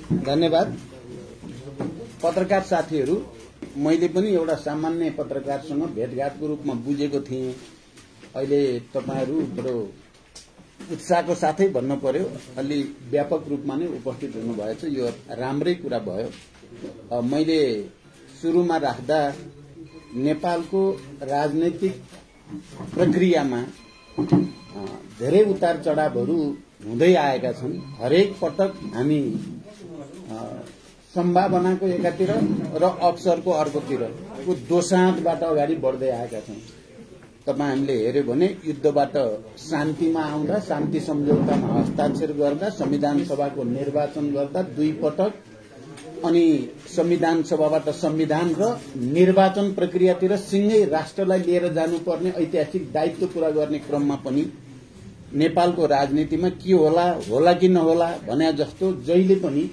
धन्यवाद। पत्रकार साथीहरू, मैले पनि एउटा सामान्य पत्रकारसँग भेटघाटको रूपमा बुझेको थिएँ। अहिले तपाईहरू बडो उत्साहको साथै भन्नु पर्यो, अलि व्यापक रूपमा नै उपस्थित हुनुभएछ, यो राम्रै कुरा भयो। मैले सुरुमा राख्दा नेपालको राजनैतिक प्रक्रियामा धेरै उतार चढावहरू हुँदै आएका छन्। हरेक पटक हामी सम्भावनाको एकातिर र अवसरको अर्कोतिर दोसाँधबाट अगाडि बढ्दै आएका छौं। हामीले हेर्यो भने युद्धबाट शान्तिमा आउँदा, शान्ति सम्झौतामा हस्ताक्षर गर्दा, संविधान सभाको निर्वाचन गर्दा 2 पटक, अनि संविधान सभाबाट संविधान र निर्वाचन प्रक्रियातिर सिंगै राष्ट्रलाई लिएर जानुपर्ने ऐतिहासिक दायित्व पूरा गर्ने क्रममा पनि नेपालको राजनीतिमा के होला कि नहोला भने जस्तो जहिले पनि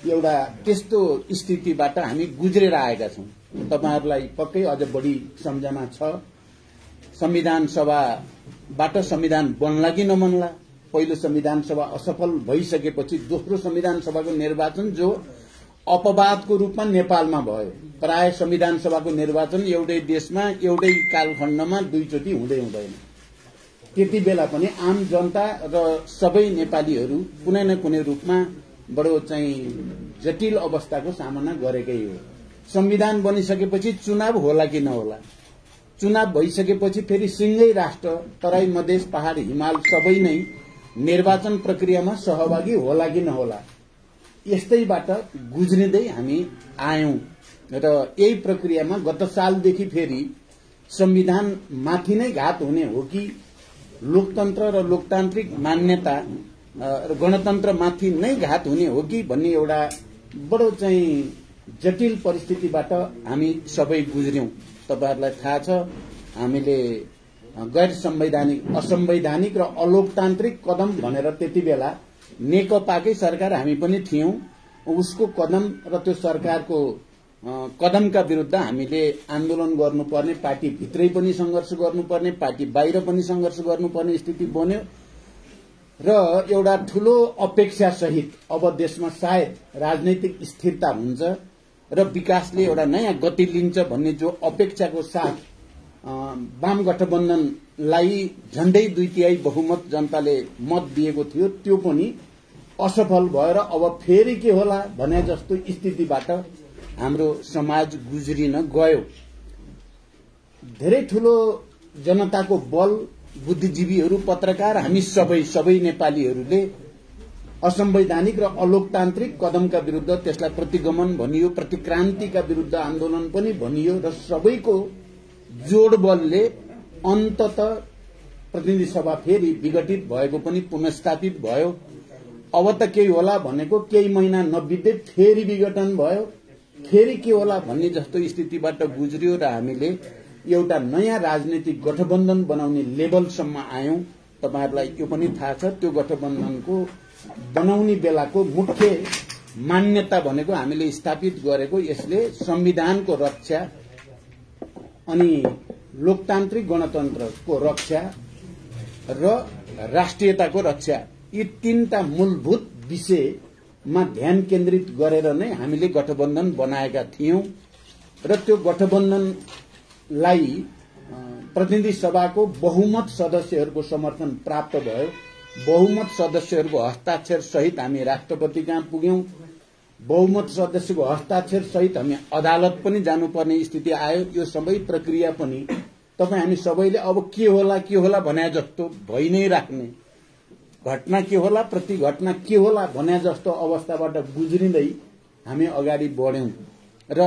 एउटा त्यस्तो स्थितिबाट हामी गुज्रेर आएका छौं। तपाईहरुलाई पक्कै अझ बढी सम्झना छ। संविधान सभाबाट संविधान बन्ला कि नबन्ला, पहिलो संविधान सभा असफल भइसकेपछि दोस्रो संविधान सभाको निर्वाचन जो अपवादको रूपमा नेपालमा भयो। प्राय संविधान सभाको निर्वाचन एउटै देशमा एउटै कालखण्डमा 2 चोटि हुँदैन। त्यति बेला पनि आम जनता र सबै नेपालीहरू कुनै न कुनै रूपमा बडो जटिल अवस्थाको सामना गरेकै हो। संविधान बनिसकेपछि चुनाव होला कि नहोला, चुनाव भइसकेपछि फेरि सिंगै राष्ट्र तराई मधेस पहाड हिमाल सबै नै निर्वाचन प्रक्रियामा सहभागी होला कि नहोला, यस्तैबाट गुज्रिँदै हामी आयौं। र यही प्रक्रियामा गत सालदेखि फेरि संविधान माथि नै घात हुने हो कि लोकतन्त्र र लोकतान्त्रिक मान्यता र गणतन्त्र माथि नै घात हुने हो कि भन्ने एउटा बडो जटिल परिस्थितिबाट हामी सबै गुज्र्यौं। तपाईहरुलाई थाहा छ, हामीले गैर संवैधानिक, असंवैधानिक र अलोकतान्त्रिक कदम भनेर त्यति बेला नेकपाकै सरकार हामी पनि थियौं। उसको कदम र त्यो सरकारको कदमका विरुद्ध हामीले आन्दोलन गर्नुपर्ने, पार्टी भित्रै पनि संघर्ष गर्नुपर्ने, पार्टी बाहिर पनि संघर्ष गर्नुपर्ने स्थिति बन्यो। र एउटा ठूलो अपेक्षा सहित अब देशमा सायद राजनैतिक स्थिरता हुन्छ र विकासले एउटा नयाँ गति लिन्छ भन्ने जो अपेक्षाको साथ वाम गठबन्धनलाई झण्डै 2/3 बहुमत जनताले मत दिएको थियो, त्यो पनि असफल भएर अब फेरि के होला भने जस्तो स्थितिबाट हाम्रो समाज गुज्रिन गयो। धेरै ठूलो जनताको बल, बुद्धिजीवीहरू, पत्रकार, हामी सबै नेपालीहरूले असंवैधानिक र अलोकतान्त्रिक कदमका विरुद्ध त्यसलाई प्रतिगमन भनियो, प्रतिक्रान्तिका विरुद्ध आन्दोलन पनि भनियो र सबैको जोड बलले अन्तत प्रतिनिधि सभा फेरि विघटित भएको पनि पुनर्स्थापित भयो। अब त केही होला भनेको केही महिना नबित्दै फेरि विघटन भयो। फेरि के होला भन्ने जस्तो स्थितिबाट गुज्रियो र हामीले एउटा नयाँ राजनीतिक गठबन्धन बनाउने लेभलसम्म आयौं। तपाईहरुलाई यो पनि थाहा छ, त्यो गठबन्धनको बनाउने बेलाको मुख्य मान्यता भनेको हामीले स्थापित गरेको यसले संविधानको रक्षा अनि लोकतान्त्रिक गणतन्त्रको रक्षा र राष्ट्रियताको रक्षा, यी 3टा मूलभूत विषयमा ध्यान केन्द्रित गरेर नै हामीले गठबन्धन बनाएका थियौं। र त्यो गठबन्धनलाई प्रतिनिधि सभाको बहुमत सदस्यहरूको समर्थन प्राप्त भयो। बहुमत सदस्यहरूको हस्ताक्षर सहित हामी राष्ट्रपति कहाँ पुग्यौं। बहुमत सदस्यको हस्ताक्षर सहित हामी अदालत पनि जानुपर्ने स्थिति आयो। यो सबै प्रक्रिया पनि हामी सबैले अब के होला भने जस्तो भइ नै राख्ने, घटना के होला, प्रति घटना के होला भने जस्तो अवस्थाबाट गुज्रिँदै हामी अगाडि बढ्यौं। र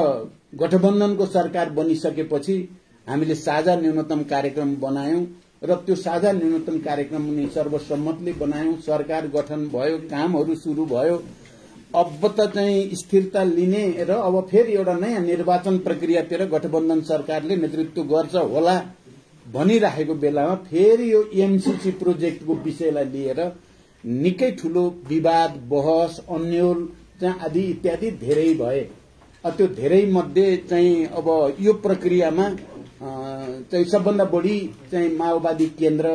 गठबन्धनको सरकार बनिसकेपछि हामीले साझा न्यूनतम कार्यक्रम बनायौं र त्यो साझा न्यूनतम कार्यक्रम पनि सर्वसम्मतले बनायौं। सरकार गठन भयो, कामहरू सुरु भयो। अब त स्थिरता लिने र अब फेरि एउटा नयाँ निर्वाचन प्रक्रियातिर गठबन्धन सरकारले नेतृत्व गर्छ होला भनिराखेको बेलामा फेरि यो एमसीसी प्रोजेक्टको विषयलाई लिएर निकै ठूलो विवाद, बहस, अन्यल आदि इत्यादि धेरै भए। त्यो धेरै मध्ये अब यो प्रक्रियामा सबभन्दा बढी माओवादी केन्द्र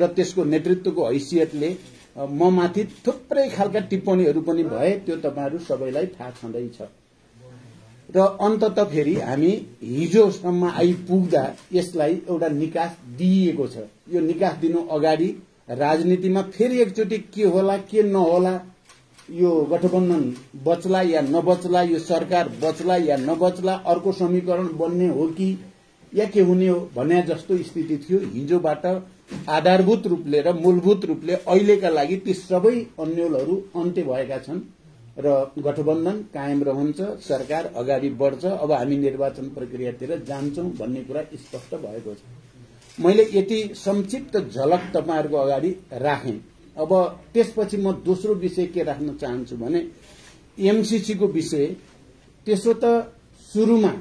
र त्यसको नेतृत्वको हैसियतले म माथि थुप्रै खालका टिप्पणीहरू पनि भए, त्यो तपाईहरु सबैलाई थाहा छँदैछ। र अन्तत फेरि हामी हिजोसम्म आइपुग्दा यसलाई एउटा निकास दिइएको छ। यो निकास दिनु अगाडि राजनीतिमा फेरि एकचोटि के होला के नहोला, यो गठबन्धन बच्ला या नबच्ला, यो सरकार बच्ला या नबच्ला, अर्को समीकरण बन्ने हो कि या के हुने हो भन्ने जस्तो स्थिति थियो। हिजोबाट आधारभूत रूपले र मूलभूत रूपले अहिलेका लागि ती सबै अन्यलहरू अन्त्य भएका छन् र गठबन्धन कायम रहन्छ, सरकार अगाडि बढ्छ। अब हामी निर्वाचन प्रक्रियातिर जान्छौं भन्ने कुरा स्पष्ट भएको छ। मैले यति संक्षिप्त झलक तपाईहरुको अगाडि राखेँ। अब त्यसपछि म दोस्रो विषय के राख्न चाहन्छु भने एमसीसी को विषय। त्यसो त सुरुमा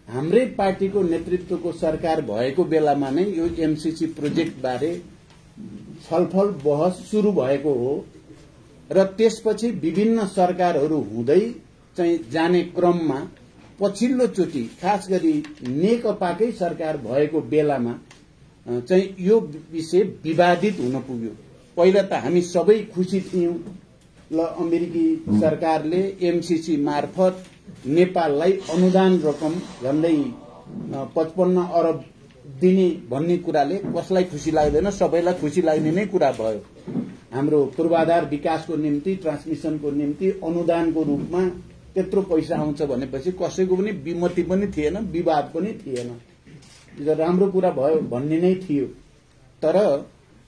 हाम्रै पार्टीको नेतृत्वको सरकार भएको बेलामा नै यो एमसीसी प्रोजेक्ट बारे छलफल बहस सुरु भएको हो र त्यसपछि विभिन्न सरकारहरू हुँदै चाहिँ जाने क्रममा पछिल्लो चोटि खास गरी नेकपाकै सरकार भएको बेलामा चाहिँ यो विषय विवादित हुन पुग्यो। पहिला त हामी सबै खुशी थियौं, ल अमेरिकी सरकारले एमसीसी मार्फत नेपाललाई अनुदान रकम झन्डै 55 अरब दिने भन्ने कुराले कसलाई खुशी लाग्दैन, सबैलाई खुशी लाग्ने नै कुरा भयो। हाम्रो पूर्वाधार विकासको निम्ति, ट्रान्समिसनको निम्ति अनुदानको रूपमा त्यत्रो पैसा आउँछ भनेपछि कसैको पनि विमति पनि थिएन, विवाद पनि थिएन। यो राम्रो कुरा भयो भन्ने नै थियो। तर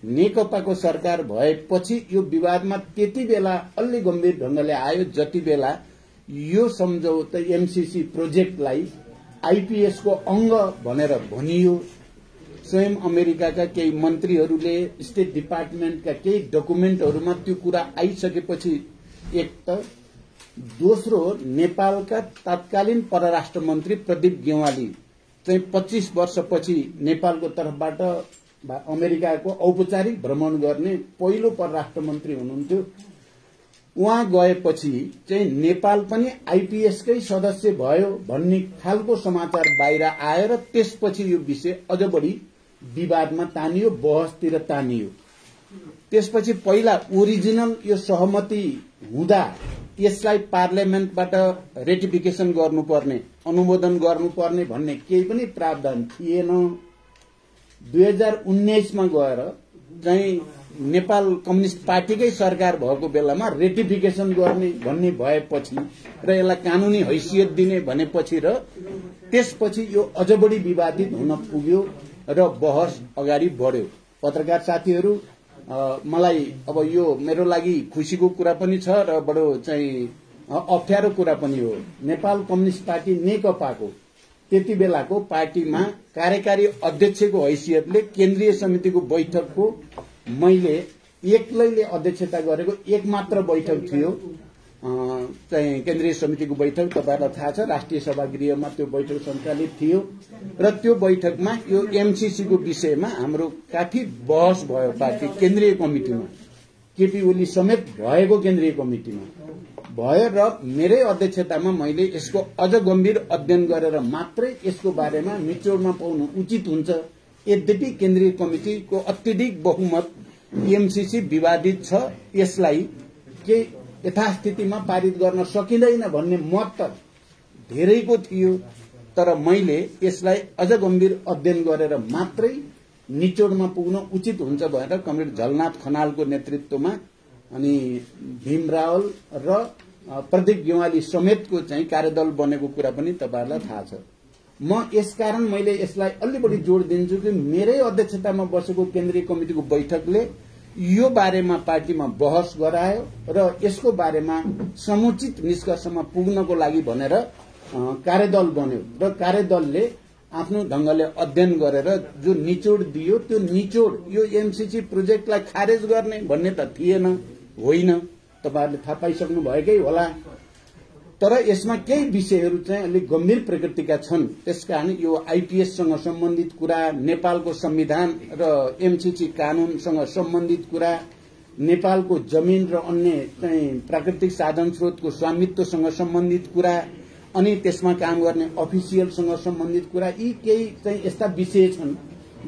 नेकपाको सरकार भएपछि यो विवादमा त्यति बेला अलि गम्भीर ढंगले आयो जति बेला यो सम्झौता एमसीसी प्रोजेक्टलाई आईपीएस को अंग भनेर भनियो। स्वयं अमेरिकाका केही मन्त्रीहरूले स्टेट डिपार्टमेन्टका केही डकुमेन्टहरूमा त्यो कुरा आइसकेपछि एक त, दोस्रो नेपालका तत्कालीन परराष्ट्र मन्त्री प्रदीप गेवाली चाहिँ 25 वर्षपछि नेपालको तर्फबाट अमेरिकाको औपचारिक भ्रमण गर्ने पहिलो परराष्ट्र मन्त्री हुनुहुन्थ्यो। उहाँ गएपछि चाहिँ नेपाल पनि आईपीएसकै सदस्य भयो भन्ने खालको समाचार बाहिर आएर त्यसपछि यो विषय अझ बढी विवादमा तानियो, बहसतिर तानियो। त्यसपछि पहिला ओरिजिनल यो सहमति हुँदा यसलाई पार्लियामेन्टबाट रेटिफिकेसन गर्नुपर्ने, अनुमोदन गर्नुपर्ने भन्ने केही पनि प्रावधान थिएन। 2019 मा गएर चाहिँ नेपाल कम्युनिस्ट पार्टीकै सरकार भएको बेलामा रेटिफिकेसन गर्ने भन्ने भएपछि र यसलाई कानूनी हैसियत दिने भनेपछि र त्यसपछि यो अझ बढी विवादित हुन पुग्यो र बहस अगाडि बढ्यो। पत्रकार साथीहरू, मलाई अब यो मेरो लागि खुशीको कुरा पनि छ र बडो चाहिँ अप्ठ्यारो कुरा पनि हो। नेपाल कम्युनिस्ट पार्टी नेकपाको त्यति बेलाको पार्टीमा कार्यकारी अध्यक्षको हैसियतले केन्द्रीय समितिको बैठकको मैले एक्लैले अध्यक्षता गरेको एक मात्र बैठक थियो। चाहिँ केन्द्रीय समितिको बैठक तपाईहरुलाई थाहा छ, राष्ट्रिय सभागृहमा त्यो बैठक सञ्चालित थियो र त्यो बैठकमा यो एमसीसी को विषयमा हाम्रो काफी बहस भयो। पार्टी केन्द्रीय कमिटिमा केपी ओली समेत भएको केन्द्रीय कमिटिमा भयो र मेरै अध्यक्षतामा मैले यसको अझ गम्भीर अध्ययन गरेर मात्रै यसको बारेमा निचोडमा पाउनु उचित हुन्छ। यद्यपि केन्द्रीय कमिटिको अत्यधिक बहुमत एमसीसी विवादित छ, यसलाई के यथास्थितिमा पारित गर्न सकिँदैन भन्ने मत त धेरैको थियो। तर मैले यसलाई अझ गम्भीर अध्ययन गरेर मात्रै निचोडमा पुग्न उचित हुन्छ भनेर कमरेड झलनाथ खनालको नेतृत्वमा अनि भीम रावल र प्रदीप गेवाली समेतको चाहिँ कार्यदल बनेको कुरा पनि तपाईहरुलाई थाहा छ। म यसकारण मैले यसलाई अलि बढी जोड दिन्छु कि मेरै अध्यक्षतामा बसेको केन्द्रीय कमिटिको बैठकले यो बारेमा पार्टीमा बहस गरायो र यसको बारेमा समुचित निष्कर्षमा पुग्नको लागि भनेर कार्यदल बन्यो र कार्यदलले आफ्नो ढंगले अध्ययन गरेर जो निचोड दियो त्यो निचोड यो एमसीसी प्रोजेक्टलाई खारेज गर्ने भन्ने त थिएन, होइन, तपाईहरुले थाहा पाइसक्नु भएकै होला। तर यसमा केही विषयहरू चाहिँ अलि गम्भीर प्रकृतिका छन्। त्यसकारण यो आईपीएस सँग सम्बन्धित कुरा, नेपालको संविधान र एमसीसी कानूनसँग सम्बन्धित कुरा, नेपालको जमिन र अन्य चाहिँ प्राकृतिक साधन स्रोतको स्वामित्वसँग सम्बन्धित कुरा, अनि त्यसमा काम गर्ने अफिसियलसँग सम्बन्धित कुरा, यी केही चाहिँ यस्ता विषय छन्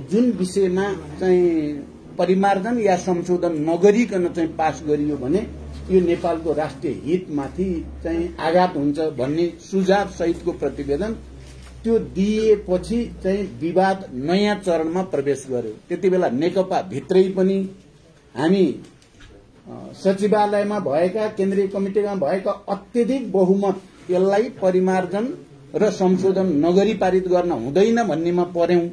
जुन विषयमा चाहिँ परिमार्जन या संशोधन नगरिकन चाहिँ पास गरियो भने यो नेपालको राष्ट्रिय हितमाथि चाहिँ आघात हुन्छ भन्ने सुझाव सहितको प्रतिवेदन त्यो दिएपछि चाहिँ विवाद नयाँ चरणमा प्रवेश गर्यो। त्यतिबेला नेकपा भित्रै पनि हामी सचिवालयमा भएका केन्द्रीय कमिटिमा भएका अत्यधिक बहुमत यसलाई परिमार्जन र संशोधन नगरी पारित गर्न हुँदैन भन्नेमा पर्यौं।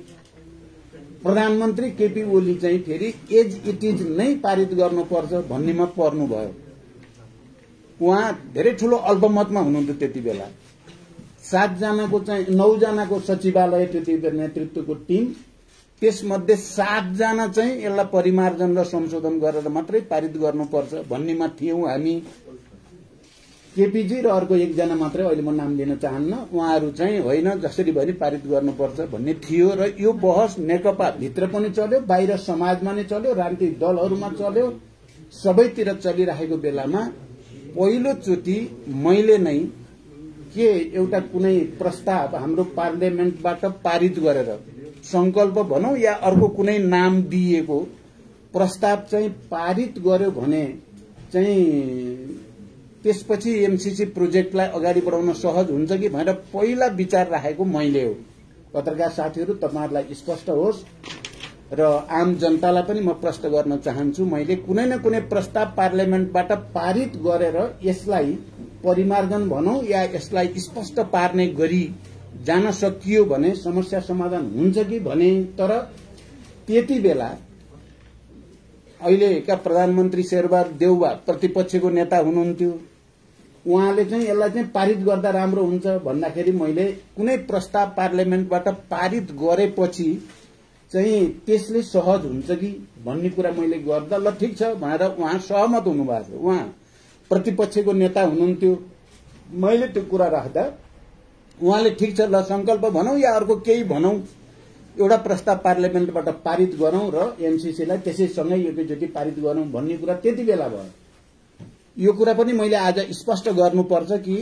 प्रधानमन्त्री केपी ओली चाहिँ फेरि एज इट इज नै पारित गर्नुपर्छ भन्नेमा पर्नुभयो। उहाँ धेरै ठूलो अल्पमतमा हुनुहुन्थ्यो त्यतिबेला। 7 जनाको चाहिँ 9 जनाको सचिवालय त्यतिबेला नेतृत्वको टिम, त्यसमध्ये 7 जना चाहिँ यसलाई परिमार्जन र संशोधन गरेर मात्रै पारित गर्नुपर्छ भन्नेमा थियौं हामी। केपीजी र अर्को एकजना मात्रै, अहिले म नाम लिन चाहन्न, उहाँहरू चाहिँ होइन जसरी भए पारित गर्नुपर्छ भन्ने थियो। र यो बहस नेकपा भित्र पनि चल्यो, बाहिर समाजमा नै चल्यो, राजनीतिक दलहरूमा चल्यो, सबैतिर चलिरहेको बेलामा पहिलो चोटि मैले नै के एउटा कुनै प्रस्ताव हाम्रो पार्लियामेन्टबाट पारित गरेर संकल्प भनौं या अर्को कुनै नाम दिएको प्रस्ताव चाहिँ पारित गर्यो भने चाहिँ त्यसपछि एमसीसी प्रोजेक्टलाई अगाडि बढाउन सहज हुन्छ कि भनेर पहिला विचार राखेको मैले हो। पत्रकार साथीहरू, तपाईहरुलाई स्पष्ट होस् र आम जनतालाई पनि म प्रश्न गर्न चाहन्छु, मैले कुनै न कुनै प्रस्ताव पार्लियामेन्टबाट पारित गरेर यसलाई परिमार्जन भनौं या यसलाई स्पष्ट पार्ने गरी जान सकियो भने समस्या समाधान हुन्छ कि भने। तर त्यति बेला अहिलेका प्रधानमन्त्री शेरबहादुर देउवा प्रतिपक्षको नेता हुनुहुन्थ्यो। उहाँले चाहिँ यसलाई चाहिँ पारित गर्दा राम्रो हुन्छ भन्दाखेरि मैले कुनै प्रस्ताव पार्लियामेन्टबाट पारित गरेपछि चाहिँ त्यसले सहज हुन्छ कि भन्ने कुरा मैले गर्दा ल ठीक छ भनेर उहाँ सहमत हुनुभएको थियो। उहाँ प्रतिपक्षको नेता हुनुहुन्थ्यो। मैले त्यो कुरा राख्दा उहाँले ठीक छ ल संकल्प भनौं या अर्को केही भनौं, एउटा प्रस्ताव पार्लियामेन्टबाट पारित गरौं र एमसीसीलाई त्यसैसँगै एकैचोटि पारित गरौं भन्ने कुरा त्यति बेला भयो। यो कुरा पनि मैले आज स्पष्ट गर्नुपर्छ कि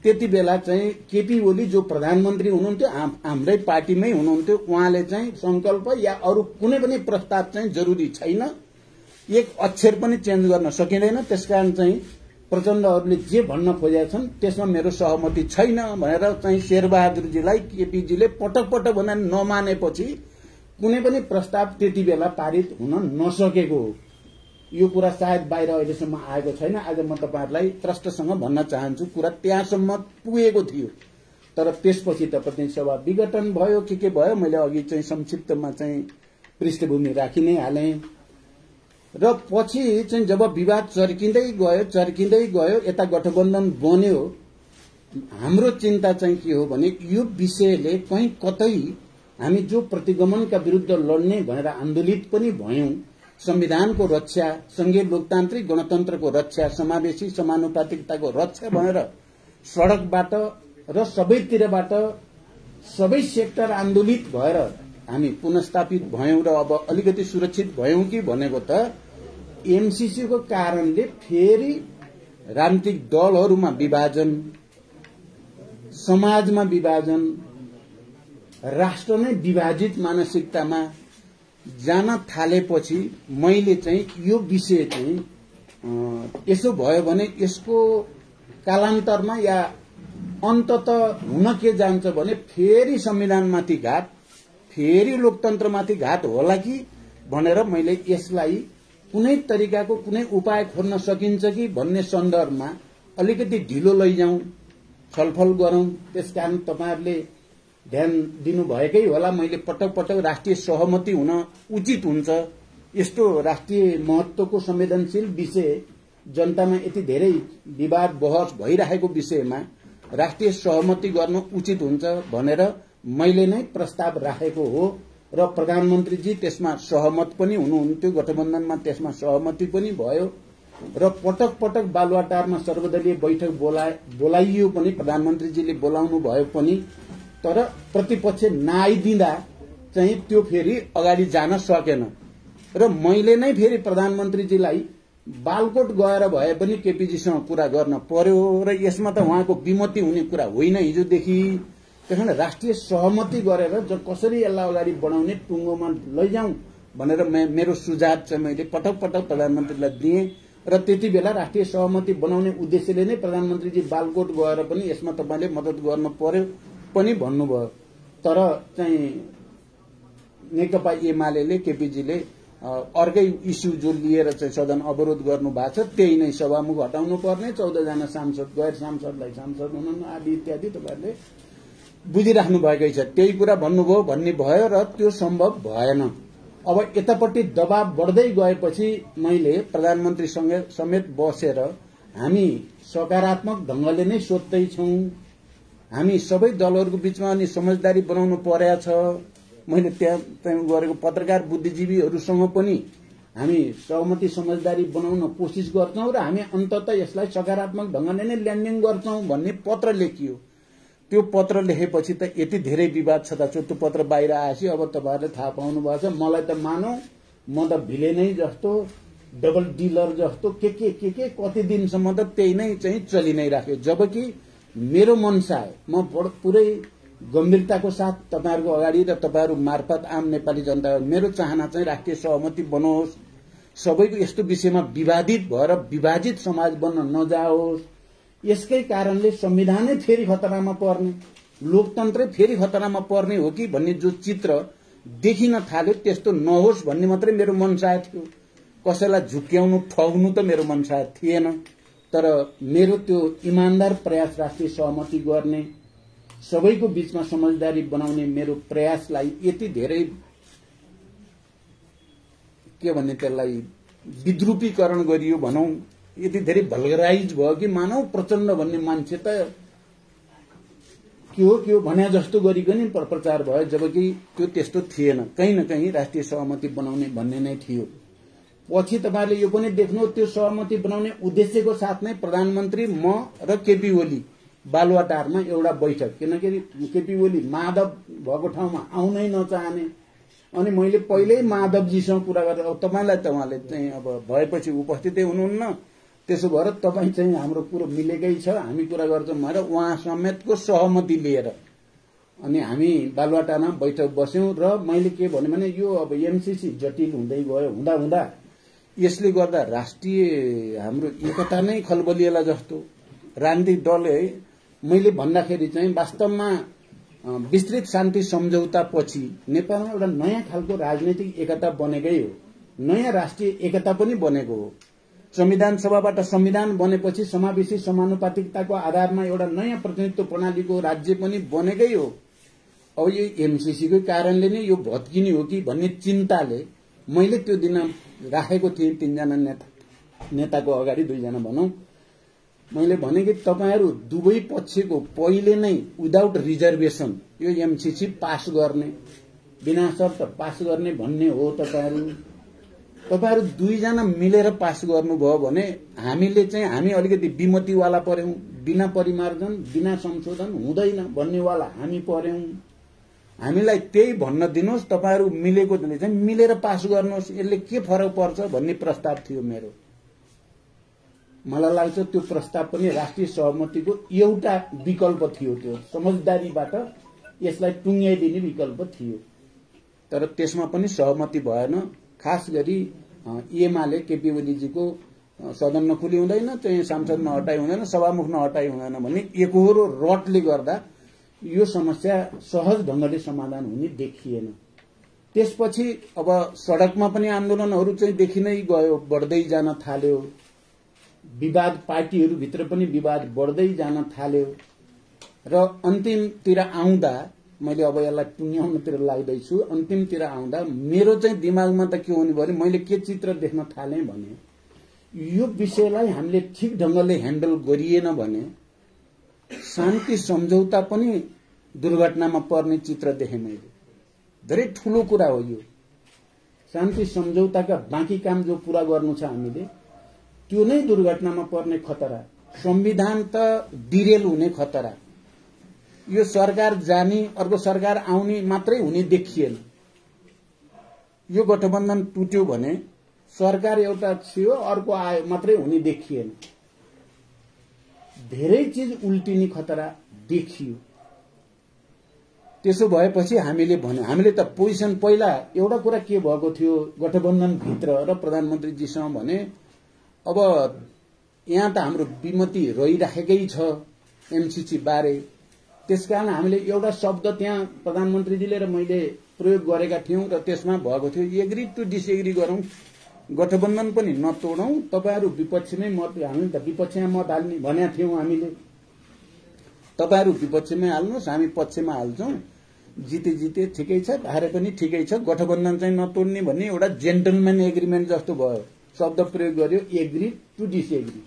त्यति बेला चाहिँ केपी ओली जो प्रधानमन्त्री हुनुहुन्थ्यो, हाम्रै पार्टीमै हुनुहुन्थ्यो, उहाँले चाहिँ संकल्प या अरू कुनै पनि प्रस्ताव चाहिँ जरुरी छैन, एक अक्षर पनि चेन्ज गर्न सकिँदैन, त्यसकारण चाहिँ प्रचण्डहरूले जे भन्न खोजेका छन् त्यसमा मेरो सहमति छैन भनेर चाहिँ शेरबहादुरजीलाई केपीजीले पटक पटक भनेर नमानेपछि कुनै पनि प्रस्ताव त्यति बेला पारित हुन नसकेको हो। यो कुरा सायद बाहिर अहिलेसम्म आएको छैन। आज म तपाईहरुलाई प्रश्नसँग भन्न चाहन्छु, कुरा त्यहाँसम्म पुगेको थियो। तर त्यसपछि त प्रतिनिधि सभा विघटन भयो, के भयो, मैले अघि चाहिँ संक्षिप्तमा चाहिँ पृष्ठभूमि राखि नै हाले। र पछि चाहिँ जब विवाद चर्किँदै गयो यता गठबन्धन बन्यो, हाम्रो चिन्ता चाहिँ के हो भने यो विषयले कहीं कतै हामी जो प्रतिगमनका विरुद्ध लड्ने भनेर आन्दोलित पनि भयौं, संविधानको रक्षा, संघीय लोकतान्त्रिक गणतन्त्रको रक्षा, समावेशी समानुपातिकताको रक्षा भनेर सडकबाट र सबैतिरबाट सबै सेक्टर आन्दोलित भएर हामी पुनर्स्थापित भयौं र अब अलिकति सुरक्षित भयौं कि भनेको त एमसीसी को कारणले फेरि राजनीतिक दलहरूमा विभाजन, समाजमा विभाजन, राष्ट्र नै विभाजित मानसिकतामा जान थालेपछि मैले चाहिँ यो विषय चाहिँ यसो भयो भने यसको कालान्तरमा या अन्तत हुन के जान्छ भने फेरि संविधानमाथि घात, फेरि लोकतन्त्रमाथि घात होला कि भनेर मैले यसलाई कुनै तरिकाको कुनै उपाय खोज्न सकिन्छ कि भन्ने सन्दर्भमा अलिकति ढिलो लैजाउँ, छलफल गरौं। त्यसकारण तपाईहरुले ध्यान दिनुभएकै होला, मैले पटक पटक राष्ट्रिय सहमति हुन उचित हुन्छ, यस्तो राष्ट्रिय महत्वको संवेदनशील विषय, जनतामा यति धेरै विवाद बहस भइरहेको विषयमा राष्ट्रिय सहमति गर्न उचित हुन्छ भनेर मैले नै प्रस्ताव राखेको हो र प्रधानमन्त्रीजी त्यसमा सहमत पनि हुनुहुन्थ्यो, गठबन्धनमा त्यसमा सहमति पनि भयो र पटक पटक बालुवाटारमा सर्वदलीय बैठक बोलाइयो पनि, प्रधानमन्त्रीजीले बोलाउनु भयो पनि, तर प्रतिपक्ष नआइदिँदा चाहिँ त्यो फेरि अगाडि जान सकेन र मैले नै फेरि प्रधानमन्त्रीजीलाई बालकोट गएर भए पनि केपीजीसँग कुरा गर्न पर्यो र यसमा त उहाँको विमति हुने कुरा होइन हिजोदेखि। त्यसैले राष्ट्रिय सहमति गरेर कसरी यसलाई अगाडि बढाउने टुङ्गोमा लैजाउँ भनेर मेरो सुझाव चाहिँ मैले पटक पटक प्रधानमन्त्रीलाई दिएँ र त्यति बेला राष्ट्रिय सहमति बनाउने उद्देश्यले नै प्रधानमन्त्रीजी बालकोट गएर पनि यसमा तपाईले मद्दत गर्नु पर्यो पनि भन्नुभयो। तर चाहिँ नेकपा एमाले केपीजीले अर्कै इस्यु जो लिएर चाहिँ सदन अवरोध गर्नु भएको छ त्यही नै सभामुख हटाउनु पर्ने, 14 जना सांसद गैर सांसदलाई सांसद हुनु आदि इत्यादि तपाईहरुले बुझिराख्नु भएकै छ। त्यही कुरा भन्नुभयो भन्ने भयो र त्यो सम्भव भएन। अब यतापट्टि दबाव बढ्दै गएपछि मैले प्रधानमन्त्रीसँग समेत बसेर हामी सकारात्मक ढंगले नै सोध्दै छौं, हामी सबै दलहरुको बीचमा अनि समझदारी बनाउनु पर्या छ। मैले त्यहाँ गरेको पत्रकार बुद्धिजीवीहरुसँग पनि हामी सहमति समझदारी बनाउन कोशिश गर्छौं र हामी अन्ततः यसलाई सकारात्मक ढंगले नै ल्यान्डिङ गर्छौं भन्ने पत्र लेखियो। त्यो पत्र लेखेपछि त यति धेरै विवाद छ त त्यो पत्र बाहिर आएपछि अब तपाईहरुले थाहा पाउनु भएको छ। मलाई त मानौ म त भिले नै जस्तो डबल डिलर जस्तो के कति दिनसम्म त त्यही नै चाहिँ चलि नै राख्यो। जबकि मेरो मनसा म पुरै गम्भीरताको साथ तपाईहरुको अगाडि र तपाईहरु मार्फत आम नेपाली जनता मेरो चाहना चाहिँ राष्ट्रिय सहमति बनोस्, सबैको यस्तो विषयमा विवादित भएर विभाजित समाज बन्न नजाओस्। यसकै कारणले संविधानै फेरि खतरामा पर्ने, लोकतन्त्रै फेरि खतरामा पर्ने हो कि भन्ने जो चित्र देखिन थाल्यो त्यस्तो नहोस् भन्ने मात्रै मेरो मनसाय थियो। कसैलाई झुक्क्याउनु ठग्नु त मेरो मनसाय थिएन। तर मेरो त्यो इमानदार प्रयास राष्ट्रिय सहमति गर्ने, सबैको बीचमा समझदारी बनाउने मेरो प्रयासलाई यति धेरै के भन्ने त्यसलाई विद्रूपीकरण गरियो भनौं, यति धेरै भल्गराइज भयो कि मानव प्रचण्ड भन्ने मान्छे त के हो भने जस्तो गरिकन प्रचार भयो। जबकि त्यो त्यस्तो थिएन, कहीं न कहीं राष्ट्रिय सहमति बनाउने भन्ने नै थियो। पछि तपाईले यो पनि देख्नु त्यो सहमति बनाउने उद्देश्यको साथ नै प्रधानमन्त्री म र केपी ओली बालुवाटारमा एउटा बैठक, किनकि केपी ओली माधव भएको ठाउँमा आउनै नचाहने अनि मैले पहिल्यै माधवजीसँग कुरा गरेर अब तपाईलाई त उहाँले चाहिँ अब भएपछि उपस्थितै हुनुहुन्न, त्यसो भएर तपाई चाहिँ हाम्रो कुरो मिलेकै छ, हामी कुरा गर्छौं भनेर उहाँ समेतको सहमति लिएर अनि हामी बालुवाटारमा बैठक बस्यौं। र मैले के भने यो अब एमसीसी जटिल हुँदै गयो, हुँदा यसले गर्दा राष्ट्रिय हाम्रो एकता नै खलबलिएला जस्तो राजनीतिक दल है। मैले भन्दाखेरि चाहिँ वास्तवमा विस्तृत शान्ति सम्झौता पछि नेपालमा एउटा नयाँ खालको राजनीतिक एकता बनेकै हो, नयाँ राष्ट्रिय एकता पनि बनेको हो। संविधान सभाबाट संविधान बनेपछि समावेशी समानुपातिकताको आधारमा एउटा नयाँ प्रतिनिधित्व प्रणालीको राज्य पनि बनेकै हो। अब यो एमसीसी को कारणले नै यो भत्किने हो कि भन्ने चिन्ताले मैले त्यो दिन राखेको थिएँ 3 जना नेताको अगाडि 2 जना भनौं। मैले भने कि तपाईहरु दुवै पक्षको पहिले नै विदाउट रिजर्भेसन यो एमसीसी पास गर्ने, बिना शर्त पास गर्ने भन्ने हो। तपाईहरु 2 जना मिलेर पास गर्नुभयो भने हामीले चाहिँ हामी अलिकति विमतिवाला पर्यौं, बिना परिमार्जन बिना संशोधन हुँदैन भन्नेवाला हामी पर्यौं। हामीलाई त्यही भन्न दिनुस्, तपाईहरु मिलेको चाहिँ मिलेर पास गर्नुहोस्, यसले के फरक पर्छ भन्ने प्रस्ताव थियो मेरो। मलाई लाग्छ त्यो प्रस्ताव पनि राष्ट्रिय सहमतिको एउटा विकल्प थियो, त्यो समझदारीबाट यसलाई टुङ्ग्याइदिने विकल्प थियो। तर त्यसमा पनि सहमति भएन। खास गरी एमाले केपी ओलीजीको सदन नखुली हुँदैन, चाहिँ सांसद नहटाइ हुँदैन, सभामुख नहटाइ हुँदैन भन्ने एकहोरो रटले गर्दा यो समस्या सहज ढंगले समाधान हुने देखिएन। त्यसपछि अब सडकमा पनि आन्दोलनहरू चाहिँ देखि नै गयो, बढ्दै जान थाल्यो, विवाद पार्टीहरू भित्र पनि विवाद बढ्दै जान थाल्यो र अन्तिमतिर आउँदा मैले अब यसलाई टुङ्ग्याउनतिर लाग्दैछु। अन्तिमतिर आउँदा मेरो चाहिँ दिमागमा त के हुने भयो, मैले के चित्र देख्न थालेँ भने यो विषयलाई हामीले ठीक ढंगले ह्यान्डल गरिएन भने शान्ति सम्झौता पनि दुर्घटनामा पर्ने चित्र देखेँ मैले। धेरै ठूलो कुरा हो यो। शान्ति सम्झौताका बाँकी काम जो पूरा गर्नु छ हामीले त्यो नै दुर्घटनामा पर्ने खतरा, संविधान त डिरेल हुने खतरा। यो सरकार जाने अर्को सरकार आउने मात्रै हुने देखिएन। यो गठबन्धन टुट्यो भने सरकार एउटा थियो अर्को आयो मात्रै हुने देखिएन। धेरै चीज उल्टिने खतरा देखियो। त्यसो भएपछि हामीले भन्यो, हामीले त पोजिसन पहिला एउटा कुरा के भएको थियो गठबन्धन भित्र र प्रधानमन्त्रीजीसँग भने अब यहाँ त हाम्रो विमति रहिराखेकै छ एमसीसी बारे, त्यसकारण हामीले एउटा शब्द त्यहाँ प्रधानमन्त्रीजीले र मैले प्रयोग गरेका थियौं र त्यसमा भएको थियो एग्री टु डिसएग्री गरौं, गठबन्धन पनि नतोडौं, तपाईहरु विपक्षमै मत, हामी त विपक्षमा मत हाल्ने भनेका थियौं हामीले, तपाईहरु विपक्षमै हाल्नुस् हामी पक्षमा हाल्छौं, जिते जिते ठिकै छ, हारे पनि ठिकै छ, गठबन्धन चाहिँ नतोड्ने भन्ने एउटा जेन्टलम्यान एग्रीमेन्ट जस्तो भयो। शब्द प्रयोग गर्यो एग्री टु डिसएग्री,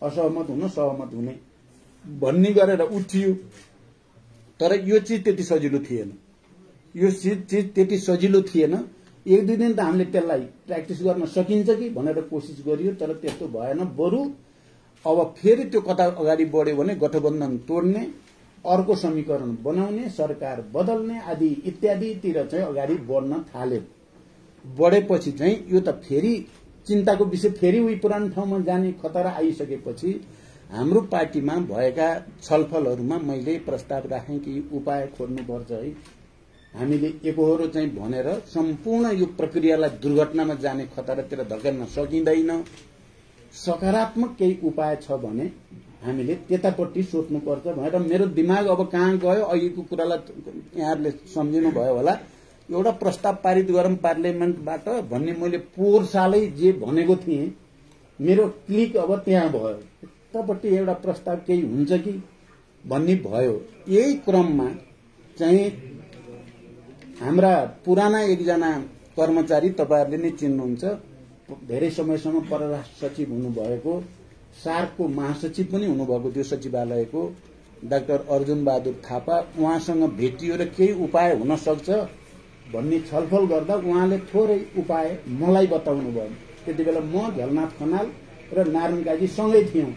असहमत हुन सहमत हुने भन्ने गरेर उठियो। तर यो चीज त्यति सजिलो थिएन, यो चीज त्यति सजिलो थिएन। एक दुई दिन त हामीले त्यसलाई प्र्याक्टिस गर्न सकिन्छ कि भनेर कोसिस गरियो, तर त्यस्तो भएन। बरु अब फेरि त्यो कता अगाडि बढ्यो भने गठबन्धन तोड्ने, अर्को समीकरण बनाउने, सरकार बदल्ने आदि इत्यादितिर चाहिँ अगाडि बढ्न थाल्यो। बढेपछि चाहिँ यो त फेरि चिन्ताको विषय, फेरि उही पुरानो ठाउँमा जाने खतरा आइसकेपछि हाम्रो पार्टीमा भएका छलफलहरूमा मैले प्रस्ताव राखेँ कि उपाय खोज्नुपर्छ है, हामीले एकहोरो चाहिँ भनेर सम्पूर्ण यो प्रक्रियालाई दुर्घटनामा जाने खतरातिर धकेल्न सकिँदैन। सकारात्मक केही उपाय छ भने हामीले त्यतापट्टि सोच्नुपर्छ भनेर मेरो दिमाग अब कहाँ गयो, अघिको कुरालाई यहाँहरूले सम्झिनु भयो होला। एउटा प्रस्ताव पारित गरौँ पार्लियामेन्टबाट भन्ने मैले पोहोर सालै जे भनेको थिएँ, मेरो क्लिक अब त्यहाँ भयो, त्यतापट्टि एउटा प्रस्ताव केही हुन्छ कि भन्ने भयो। यही क्रममा चाहिँ हाम्रा पुराना एकजना कर्मचारी, तपाईहरुले नै चिन्नुहुन्छ, धेरै समयसम्म परराष्ट्र सचिव हुनुभएको, सार्कको महासचिव पनि हुनुभएको थियो सचिवालयको, डाक्टर अर्जुन बहादुर थापा, उहाँसँग भेटियो र केही उपाय हुन सक्छ भन्ने छलफल गर्दा उहाँले थोरै उपाय मलाई बताउनु भयो। त्यति बेला म झलनाथ खनाल र नारायण काजी सँगै थियौं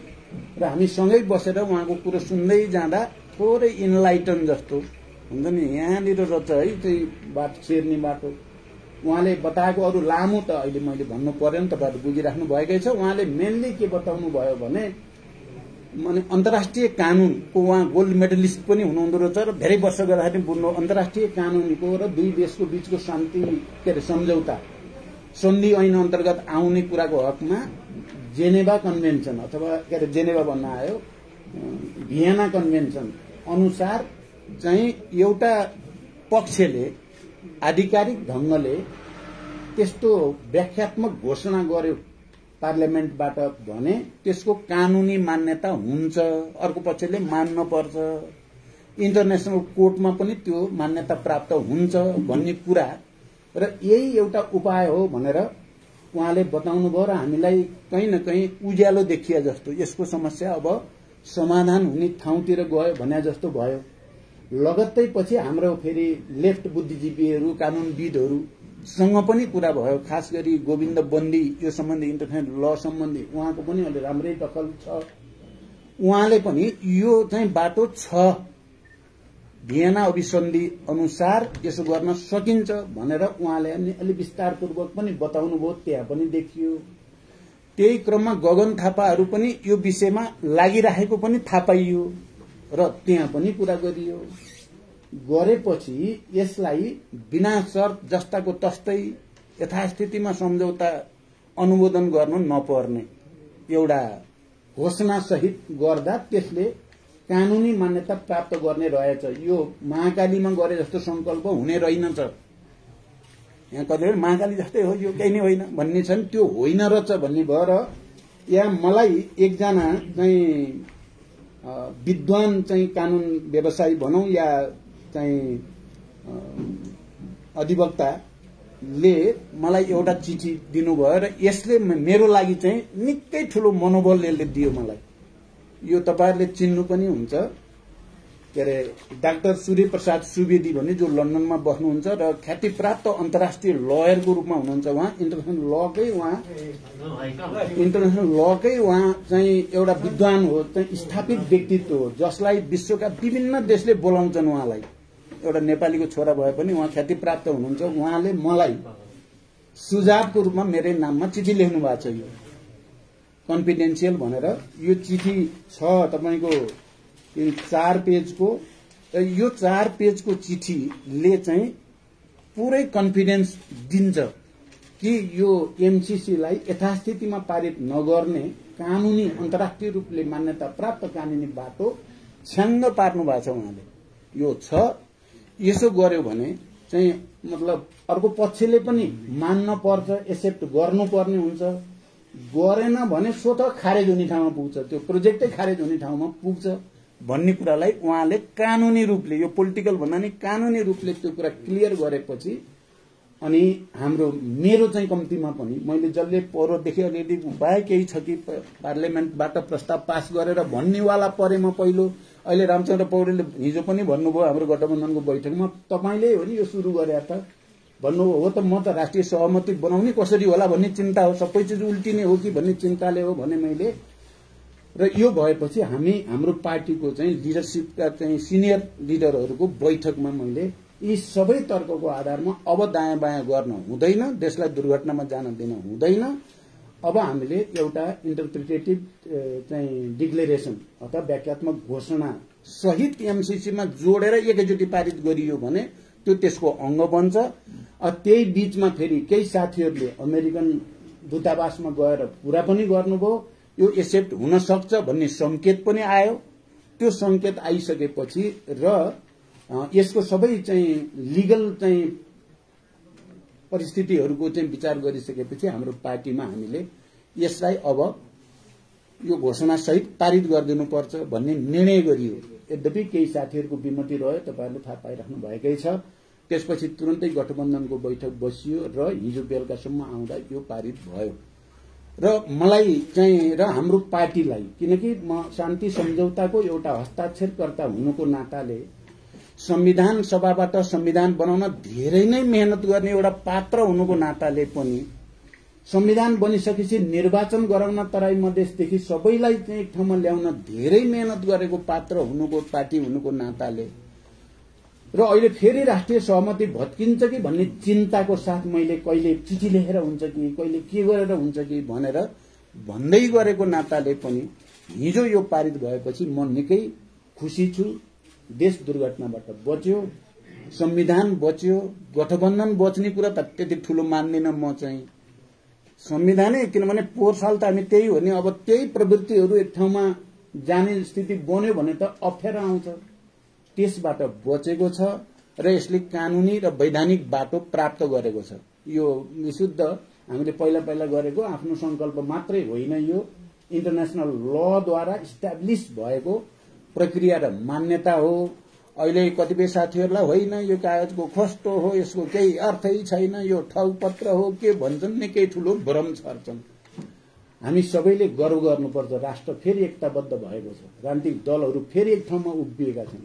र हामी सँगै बसेर उहाँको कुरो सुन्दै जाँदा थोरै इनलाइटन जस्तो हुन्छ नि, यहाँनिर रहेछ है चाहिँ बाटो छिर्ने बाटो, उहाँले बताएको अरू लामो त अहिले मैले भन्नु पर्यो नि, तपाईहरु बुझिराख्नु भएकै छ। उहाँले मेनली के बताउनु भयो भने माने अन्तर्राष्ट्रिय कानूनको, उहाँ गोल्ड मेडलिस्ट पनि हुनुहुँदो रहेछ र धेरै वर्ष गर्दाखेरि बुझ्नु, अन्तर्राष्ट्रिय कानूनको र दुई देशको बीचको शान्ति के अरे सम्झौता सन्धि ऐन अन्तर्गत आउने कुराको हकमा जेनेभा कन्भेन्सन अथवा के अरे जेनेभा भन्न आयो, भियना कन्भेन्सन अनुसार चाहिँ एउटा पक्षले आधिकारिक ढंगले त्यस्तो व्याख्यात्मक घोषणा गर्यो पार्लियामेन्टबाट भने त्यसको कानूनी मान्यता हुन्छ, अर्को पक्षले मान्न पर्छ, इन्टरनेशनल कोर्टमा पनि त्यो मान्यता प्राप्त हुन्छ भन्ने कुरा र यही एउटा उपाय हो भनेर उहाँले बताउनु भयो र हामीलाई कहीं न कहीं उज्यालो देखिया जस्तो, यसको समस्या अब समाधान हुने ठाउँतिर गयो भने जस्तो भयो। लगत्तै पछि हाम्रो फेरि लेफ्ट बुद्धिजीवीहरू, कानूनविदहरूसँग पनि कुरा भयो, खास गरी गोविन्द बन्दी यो सम्बन्धी इन्टरनेशनल ल सम्बन्धी उहाँको पनि अलि राम्रै दखल छ। उहाँले पनि यो चाहिँ बाटो छ, भियना अभिसन्धि अनुसार यसो गर्न सकिन्छ भनेर उहाँले अलि विस्तारपूर्वक पनि बताउनु भयो, त्यहाँ पनि देखियो। त्यही क्रममा गगन थापाहरू पनि यो विषयमा लागिरहेको पनि थाहा पाइयो र त्यहाँ पनि कुरा गरियो। गरेपछि यसलाई बिना शर्त जस्ताको तस्तै यथास्थितिमा सम्झौता अनुमोदन गर्न नपर्ने एउटा घोषणा सहित गर्दा त्यसले कानूनी मान्यता प्राप्त गर्ने रहेछ। यो महाकालीमा गरे जस्तो संकल्प हुने रहेनछ। यहाँ कतिले महाकाली जस्तै हो, यो केही नै होइन भन्ने छन्, त्यो होइन रहेछ भन्ने भएर यहाँ मलाई एकजना चाहिँ विद्वान चाहिँ कानून व्यवसायी भनौं या चाहिँ अधिवक्ताले मलाई एउटा चिठी दिनुभयो र यसले मेरो लागि चाहिँ निकै ठूलो मनोबल यसले दियो मलाई। यो तपाईहरुले चिन्नु पनि हुन्छ, के अरे डाक्टर सूर्य प्रसाद सुवेदी भन्ने जो लन्डनमा बस्नुहुन्छ र ख्यातिप्राप्त अन्तर्राष्ट्रिय लयरको रूपमा हुनुहुन्छ। उहाँ इन्टरनेशनल लकै उहाँ चाहिँ एउटा विद्वान हो, चाहिँ स्थापित व्यक्तित्व हो जसलाई विश्वका विभिन्न देशले बोलाउँछन् उहाँलाई। एउटा नेपालीको छोरा भए पनि उहाँ ख्यातिप्राप्त हुनुहुन्छ। उहाँले मलाई सुझावको रूपमा मेरै नाममा चिठी लेख्नु भएको छ, यो कन्फिडेन्शियल भनेर। यो चिठी छ तपाईको 4 पेजको यो 4 पेजको चिठीले चाहिँ पुरै कन्फिडेन्स दिन्छ कि यो एमसीसीलाई यथास्थितिमा पारित नगर्ने कानूनी अन्तर्राष्ट्रिय रूपले मान्यता प्राप्त कानूनी बाटो छ्याङ्ग पार्नु भएको छ उहाँले। यो छ, यसो गर्यो भने चाहिँ मतलब अर्को पक्षले पनि मान्न पर्छ, एक्सेप्ट गर्नुपर्ने हुन्छ। गरेन भने स्वतः खारेज हुने ठाउँमा पुग्छ, त्यो प्रोजेक्टै खारेज हुने ठाउँमा पुग्छ भन्ने कुरालाई उहाँले कानूनी रूपले, यो पोलिटिकल भन्दा नि कानूनी रूपले त्यो कुरा क्लियर गरेपछि अनि मेरो चाहिँ कम्तीमा पनि मैले जसले पौरदेखि अलिअलि उपाय केही छ कि पार्लियामेन्टबाट प्रस्ताव पास गरेर भन्नेवाला परेमा पहिलो। अहिले रामचन्द्र पौडेलले हिजो पनि भन्नुभयो हाम्रो गठबन्धनको बैठकमा, तपाईले हो नि यो सुरु गरे त भन्नुभयो। हो त म त राष्ट्रिय सहमति बनाउने कसरी होला भन्ने चिन्ता हो, सबै चिज उल्टिने हो कि भन्ने चिन्ताले हो भने मैले। र यो भएपछि हाम्रो पार्टीको चाहिँ लिडरसिपका चाहिँ सिनियर लिडरहरूको बैठकमा मैले यी सबै तर्कको आधारमा अब दायाँ बायाँ गर्न हुँदैन, देशलाई दुर्घटनामा जान दिन हुँदैन। अब हामीले एउटा इन्टरप्रिटेटिभ चाहिँ डिक्लेरेसन अथवा व्याख्यात्मक घोषणा सहित एमसीसीमा जोडेर एकैचोटि पारित गरियो भने त्यो त्यसको अङ्ग बन्छ। त्यही बीचमा फेरि केही साथीहरूले अमेरिकन दूतावासमा गएर कुरा पनि गर्नुभयो, यो एक्सेप्ट हुन सक्छ भन्ने संकेत पनि आयो। त्यो संकेत आइसकेपछि र यसको सबै चाहिँ लिगल चाहिँ परिस्थितिहरूको चाहिँ विचार गरिसकेपछि हाम्रो पार्टीमा हामीले यसलाई अब यो घोषणा सहित पारित गरिदिनुपर्छ भन्ने निर्णय गरियो। यद्यपि केही साथीहरूको विमति रह्यो, तपाईहरुले थाहा पाइराख्नु भएकै छ। त्यसपछि तुरन्तै गठबन्धनको बैठक बसियो र हिजो बेलुकासम्म आउँदा यो पारित भयो। र मलाई चाहिँ र हाम्रो पार्टीलाई, किनकि म शान्ति सम्झौताको एउटा हस्ताक्षरकर्ता हुनुको नाताले संविधान सभाबाट संविधान बनाउन धेरै नै मेहनत गर्ने एउटा पात्र हुनुको नाताले पनि संविधान बनिसकेपछि निर्वाचन गराउन तराई मधेसदेखि सबैलाई चाहिँ एक ठाउँमा ल्याउन धेरै मेहनत गरेको पात्र हुनुको पार्टी हुनुको नाताले र अहिले फेरि राष्ट्रिय सहमति भत्किन्छ कि भन्ने चिन्ताको साथ मैले कहिले चिठी लेखेर हुन्छ कि कहिले के गरेर हुन्छ कि भनेर भन्दै गरेको नाताले पनि हिजो यो पारित भएपछि म निकै खुसी छु। देश दुर्घटनाबाट बच्यो, संविधान बच्यो, गठबन्धन बच्ने कुरा त त्यति ठूलो मान्दिन म चाहिँ। संविधानै, किनभने पोहोर साल त हामी त्यही हो नि, अब त्यही प्रवृत्तिहरू एक ठाउँमा जाने स्थिति बन्यो भने त अप्ठ्यारो आउँछ। त्यसबाट बचेको छ र यसले कानूनी र वैधानिक बाटो प्राप्त गरेको छ। यो विशुद्ध हामीले पहिला पहिला गरेको आफ्नो संकल्प मात्रै होइन, यो इन्टरनेशनल लद्वारा इस्टाब्लिश भएको प्रक्रिया र मान्यता हो। अहिले कतिपय साथीहरूलाई होइन यो कागजको खस्टो हो, यसको केही अर्थै छैन, यो ठगपत्र हो के भन्छन्, निकै ठूलो भ्रम छर्छन्। हामी सबैले गर्व गर्नुपर्छ, राष्ट्र फेरि एकताबद्ध भएको छ, राजनीतिक दलहरू फेरि एक ठाउँमा उभिएका छन्,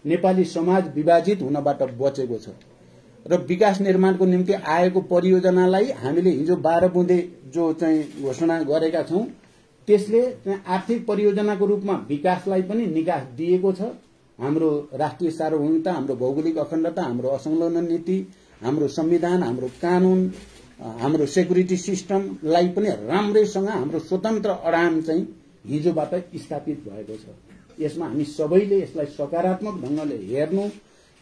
नेपाली समाज विभाजित हुनबाट बचेको छ र विकास निर्माणको निम्ति आएको परियोजनालाई हामीले हिजो 12 बुँदे जो चाहिँ घोषणा गरेका छौं त्यसले आर्थिक परियोजनाको रूपमा विकासलाई पनि निकास दिएको छ। हाम्रो राष्ट्रिय सार्वभौमिकता, हाम्रो भौगोलिक अखण्डता, हाम्रो असंलग्न नीति, हाम्रो संविधान, हाम्रो कानून, हाम्रो सेक्युरिटी सिस्टमलाई पनि राम्रैसँग हाम्रो स्वतन्त्र अडान चाहिँ हिजोबाट स्थापित भएको छ। यसमा हामी सबैले यसलाई सकारात्मक ढंगले हेर्नु,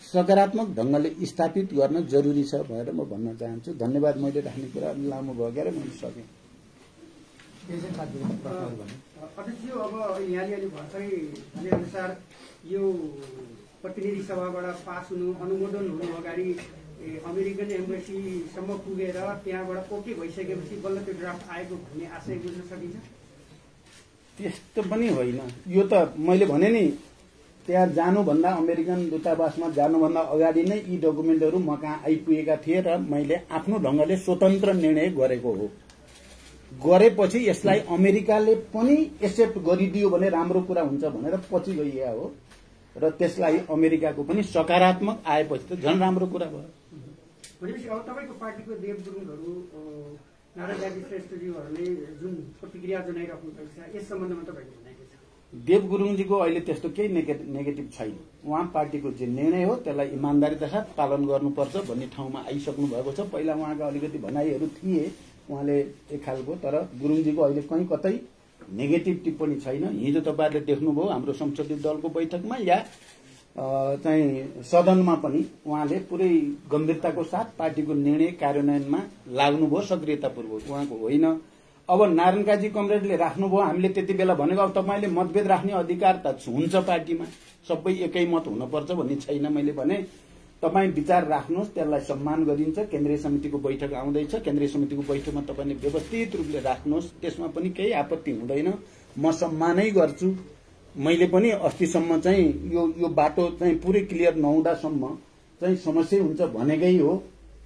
सकारात्मक ढंगले स्थापित गर्न जरुरी छ भनेर म भन्न चाहन्छु। धन्यवाद। मैले राख्ने कुरा लामो भयो गरे मैले सके। अध्यक्ष, अब यहाँले अलि भर्खरै भने अनुसार यो प्रतिनिधि सभाबाट पास हुनु, अनुमोदन हुनु अगाडि अमेरिकन एम्बेसीसम्म पुगेर त्यहाँबाट ओके भइसकेपछि बल्ल त्यो ड्राफ्ट आएको भन्ने आशय बुझ्न सकिन्छ? त्यस्तो पनि होइन। यो त मैले भने नि, त्यहाँ जानुभन्दा, अमेरिकन दूतावासमा जानुभन्दा अगाडि नै यी डकुमेन्टहरू म कहाँ आइपुगेका थिए र मैले आफ्नो ढंगले स्वतन्त्र निर्णय गरेको हो। गरेपछि यसलाई अमेरिकाले पनि एक्सेप्ट गरिदियो भने राम्रो कुरा हुन्छ भनेर पछि गइया हो र त्यसलाई अमेरिकाको पनि सकारात्मक आएपछि त झन् राम्रो कुरा भयो। भनेपछि अब तपाईको पार्टीको देव गुरुङहरू, नारायण श्रेष्ठज्यूहरूले जुन प्रतिक्रिया जनाइराख्नु भएको छ यस सम्बन्धमा तपाईको भनाइ के छ? देव गुरुङजीको अहिले त्यस्तो केही नेगेटिभ छैन। उहाँ पार्टीको जे निर्णय हो त्यसलाई इमानदारीका साथ पालन गर्नुपर्छ भन्ने ठाउँमा आइसक्नु भएको छ। पहिला उहाँका अलिकति भनाइहरू थिए उहाँले एक खालको, तर गुरुङजीको अहिले कहीँ कतै नेगेटिभ टिप्पणी छैन। हिजो तपाईहरुले देख्नुभयो हाम्रो संसदीय दलको बैठकमा या चाहिँ सदनमा पनि उहाँले पुरै गम्भीरताको साथ पार्टीको निर्णय कार्यान्वयनमा लाग्नुभयो सक्रियतापूर्वक। उहाँको होइन अब नारायण काजी कमरेडले राख्नुभयो, हामीले त्यति बेला भनेको अब तपाईले मतभेद राख्ने अधिकार त हुन्छ पार्टीमा, सबै एकै मत हुनुपर्छ भन्ने छैन। मैले भने तपाई विचार राख्नुहोस्, त्यसलाई सम्मान गरिन्छ। केन्द्रीय समितिको बैठक आउँदैछ, केन्द्रीय समितिको बैठकमा तपाईले व्यवस्थित रूपले राख्नुहोस्, त्यसमा पनि केही आपत्ति हुँदैन, म सम्मानै गर्छु। मैले पनि अस्तिसम्म चाहिँ यो बाटो चाहिँ पुरै क्लियर नहुँदासम्म चाहिँ समस्या हुन्छ भनेकै हो,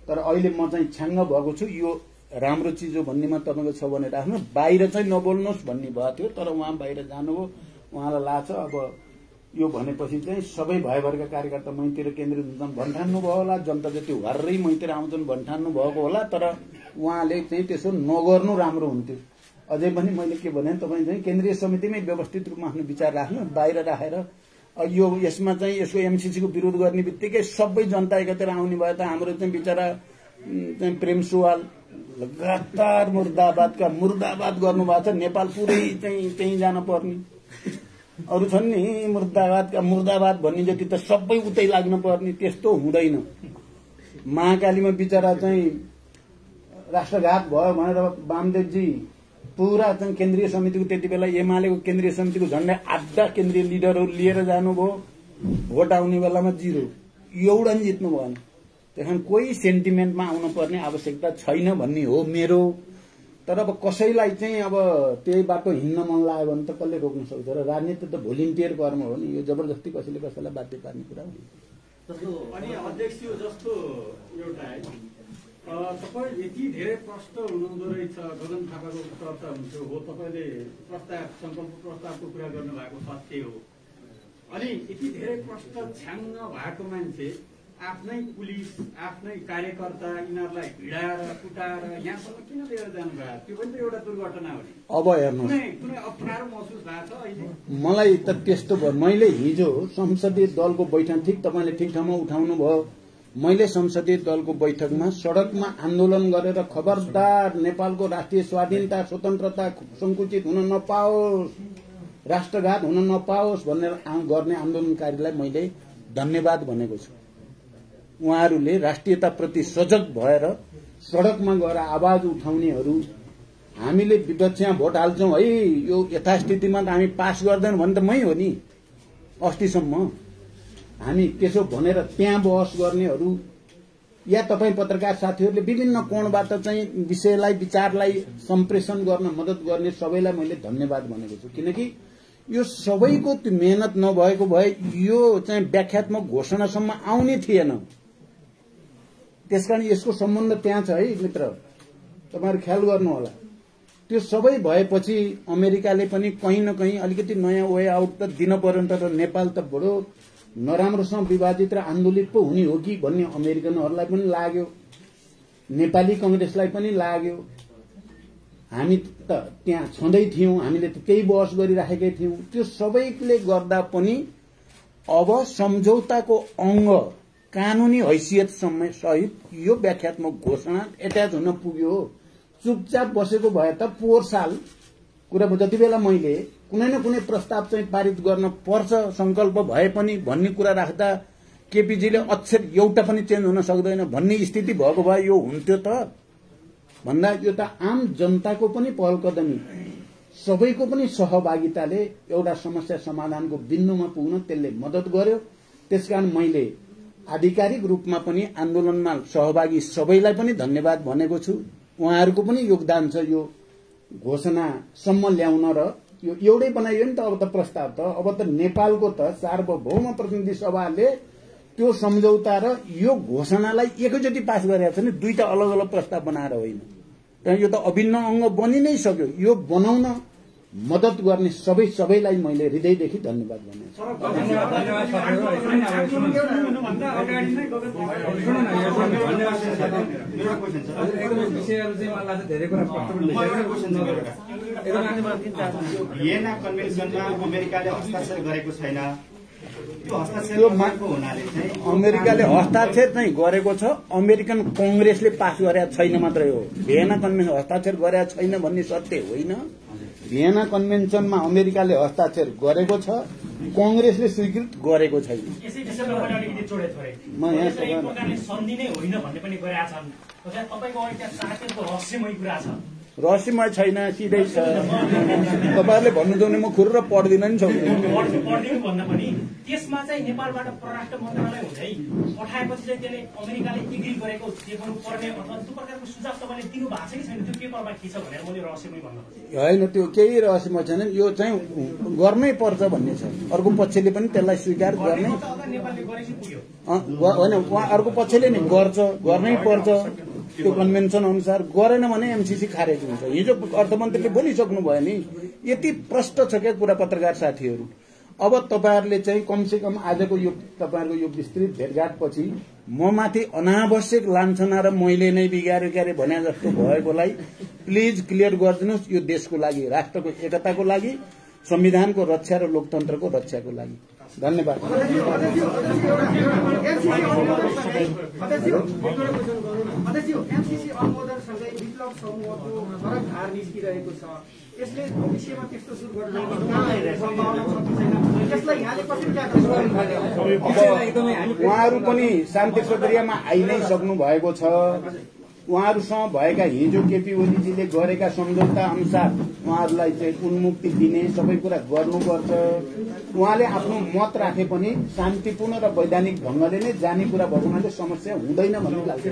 तर अहिले म चाहिँ छ्याङ्ग भएको छु। यो राम्रो चिज हो भन्नेमा तपाईको छ भने राख्नु, बाहिर चाहिँ नबोल्नुहोस् भन्ने भएको थियो, तर उहाँ बाहिर जानुभयो, उहाँलाई लाग्छ अब यो भनेपछि चाहिँ सबै भयभरका कार्यकर्ता मैतिर केन्द्रित हुन्छन् भन्ठान्नु भयो होला, जनता जति हर्रै मैतिर आउँछन् भन्ठान्नु भएको होला, तर उहाँले चाहिँ त्यसो नगर्नु राम्रो हुन्थ्यो। अझै पनि मैले के भने तपाईँ चाहिँ केन्द्रीय समितिमै व्यवस्थित रूपमा आफ्नो विचार राख्नु, बाहिर राखेर यो यसमा चाहिँ यसको एमसीसीको विरोध गर्ने बित्तिकै सबै जनता एकतिर आउने भयो त हाम्रो चाहिँ बिचरा चाहिँ प्रेम सुवाल लगातार मुर्दाबादका मुर्दाबाद गर्नुभएको छ। नेपाल पुरै चाहिँ त्यहीँ जान पर्ने, अरू छन् नि मुर्दाबादका मुर्दाबाद भन्ने जति त सबै उतै लाग्न पर्ने, त्यस्तो हुँदैन। महाकालीमा बिचरा चाहिँ राष्ट्रघात भयो भनेर वामदेवजी पूरा चाहिँ केन्द्रीय समितिको त्यति बेला एमालेको केन्द्रीय समितिको झन्डै आधा केन्द्रीय लिडरहरू लिएर जानुभयो, भोट आउने बेलामा 0, एउटा नि जित्नु भएन। त्यहाँ कोही सेन्टिमेन्टमा आउनु पर्ने आवश्यकता छैन भन्ने हो मेरो। तर अब कसैलाई चाहिँ अब त्यही बाटो हिँड्न मन लाग्यो भने त कसले रोक्न सक्छ र? राजनीति त भोलिन्टियर कर्म हो नि, यो जबरजस्ती कसैले कसैलाई बाध्य पार्ने कुरा हो। अनि अध्यक्ष जस्तो एउटा तपाईँ यति धेरै प्रश्न हुनुहुँदो रहेछ, गगन थापाको चर्चा हुन्थ्यो हो, तपाईँले प्रस्ताव संकल्प प्रस्तावको कुरा गर्नुभएको सत्य हो। अनि यति धेरै प्रश्न छ्याङ्ग भएको मान्छे आफ्नै पुलिस आफ्नै कार्यकर्ता यिनीहरूलाई भिडाएर कुटाएर यहाँसम्म किन लिएर जानुभयो? त्यो पनि त एउटा दुर्घटना हो नि। अब हेर्नुहोस्, कुनै अप्ठ्यारो महसुस भएको छ अहिले? मलाई त त्यस्तो भयो। मैले हिजो संसदीय दलको बैठक, ठिक तपाईँले ठिक ठाउँमा उठाउनु भयो, मैले संसदीय दलको बैठकमा सड़कमा आन्दोलन गरेर खबरदार नेपालको राष्ट्रिय स्वाधीनता स्वतन्त्रता संकुचित हुन नपाओस्, राष्ट्रघात हुन नपाओस् भनेर गर्ने आन्दोलनकारीलाई मैले धन्यवाद भनेको छु। उहाँहरूले राष्ट्रियताप्रति सजग भएर सड़कमा गएर आवाज उठाउनेहरू, हामीले विपक्षमा भोट हाल्छौं है, यो यथास्थितिमा त हामी पास गर्दैनौं भने त मै हो नि। अस्तिसम्म हामी त्यसो भनेर त्यहाँ बहस गर्नेहरू या तपाईँ पत्रकार साथीहरूले विभिन्न कोणबाट चाहिँ विषयलाई विचारलाई सम्प्रेषण गर्न मद्दत गर्ने सबैलाई मैले धन्यवाद भनेको छु। किनकि यो सबैको मेहनत नभएको भए यो चाहिँ व्याख्यात्मक घोषणासम्म आउने थिएन। त्यसकारण यसको सम्बन्ध त्यहाँ छ है मित्र, तपाईहरु ख्याल गर्नु होला। त्यो सबै भएपछि अमेरिकाले पनि कहीं न कहीं अलिकति नयाँ वे आउट त दिन पर्यो नि त। नेपाल त बडो नराम्रोसँग विभाजित र आन्दोलित पो हुने हो कि भन्ने अमेरिकनहरूलाई पनि लाग्यो, नेपाली कांग्रेसलाई पनि लाग्यो। हामी त त्यहाँ छँदै थियौं, हामीले त त्यही बहस गरिराखेकै थियौं। त्यो सबैले गर्दा पनि अब सम्झौताको अंग कानूनी हैसियत सहित यो व्याख्यात्मक घोषणा एट्याच हुन पुग्यो। चुपचाप बसेको भए त पोहोर साल कुरा जति बेला मैले कुनै न कुनै प्रस्ताव चाहिँ पारित गर्न पर्छ संकल्प भए पनि भन्ने कुरा राख्दा केपीजीले अक्षर एउटा पनि चेन्ज हुन सक्दैन भन्ने स्थिति भएको भए यो हुन्थ्यो त भन्दा यो त आम जनताको पनि पहल कदमी, सबैको पनि सहभागिताले एउटा समस्या समाधानको बिन्दुमा पुग्न त्यसले मद्दत गर्यो। त्यसकारण मैले आधिकारिक रूपमा पनि आन्दोलनमा सहभागी सबैलाई पनि धन्यवाद भनेको छु। उहाँहरूको पनि योगदान छ यो घोषणासम्म ल्याउन। र यो एउटै बनाइयो नि त अब त प्रस्ताव त, अब त नेपालको त सार्वभौम प्रतिनिधि सभाले त्यो सम्झौता र यो घोषणालाई एकैचोटि पास गरेको छ नि, दुईटा अलग अलग प्रस्ताव बनाएर होइन। यो त अभिन्न अंग बनि नै सक्यो। यो बनाउन मद्दत गर्ने सबैलाई मैले हृदयदेखि धन्यवाद भनेको छु। भियेना कन्भेन्सनमा अमेरिकाले हस्ताक्षर गरेको छैन। अमेरिकाले हस्ताक्षर चाहिँ गरेको छ, अमेरिकन कांग्रेसले पास गरेको छैन मात्रै हो। भियेना कन्भेन्सन हस्ताक्षर गरेको छैन भन्ने सत्य होइन। भियेना कन्भेन्सनमा अमेरिकाले हस्ताक्षर गरेको छ, कांग्रेसले स्वीकृत गरेको छैन। विषयमा पनि अलिकति जोडे थोरै एक प्रकारले सन्धि नै होइन भन्ने पनि गरेका छन्। तपाईँको अहिले त्यहाँ साकेतको रहस्यमय कुरा छ। रहस्यमय छैन, सिधै छ। तपाईँहरूले भन्नुहुन्छ भने म खुर्र पढ्दिन नि सक्दिनँ। पढ्दिनु भन्दा पनि त्यसमा चाहिँ नेपालबाट परराष्ट्र मन्त्रालय हुँदै पठाएपछि चाहिँ त्यसले अमेरिकाले एग्री गरेको देखाउनु पर्ने अथवा त्यो प्रकारको सुझाव तपाईँले दिनु भएको छ कि छैन, त्यो पेपरमा के छ भनेर मैले रहस्यमय भन्न खोजेँ। होइन, त्यो केही रहस्यमय छैन। यो चाहिँ गर्नै पर्छ भन्ने छ। अर्को पक्षले पनि त्यसलाई स्वीकार गर्ने नेपालले गरेपछि पुग्यो होइन, उहाँ अर्को पक्षले नि गर्छ, गर्नै पर्छ त्यो कन्भेन्सन अनुसार। गरेन भने एमसीसी खारेज हुन्छ। हिजो अर्थमन्त्रीले बोलिसक्नु भयो नि, यति प्रष्ट छ क्या कुरा पत्रकार साथीहरू। अब तपाईहरुले चाहिँ कमसे कम आजको यो तपाईहरुको यो विस्तृत भेटघाटपछि म माथि अनावश्यक लान्छना र मैले नै बिगार्यो क्यारे भने जस्तो भएकोलाई प्लिज क्लियर गरिदिनुस्। यो देशको लागि, राष्ट्रको एकताको लागि, संविधानको रक्षा र लोकतन्त्रको रक्षाको लागि। धन्यवाद। एमसीसी अनुमोदनसँगै विप्लव समूहको फरक धार निस्किरहेको छ। यसले भविष्यमा त्यस्तो सुरु गर्न सम्भावना छ कि छैन, यसलाई यहाँले कसरी उहाँहरू पनि शान्ति प्रक्रियामा आइ नै सक्नु भएको छ। उहाँहरूसँग भएका हिजो केपी ओलीजीले गरेका सम्झौता अनुसार उहाँहरूलाई चाहिँ उन्मुक्ति दिने सबै कुरा गर्नुपर्छ। उहाँले आफ्नो मत राखे पनि शान्तिपूर्ण र वैधानिक ढंगले नै जाने कुरा भएको हुनाले समस्या हुँदैन भन्ने लाग्छ।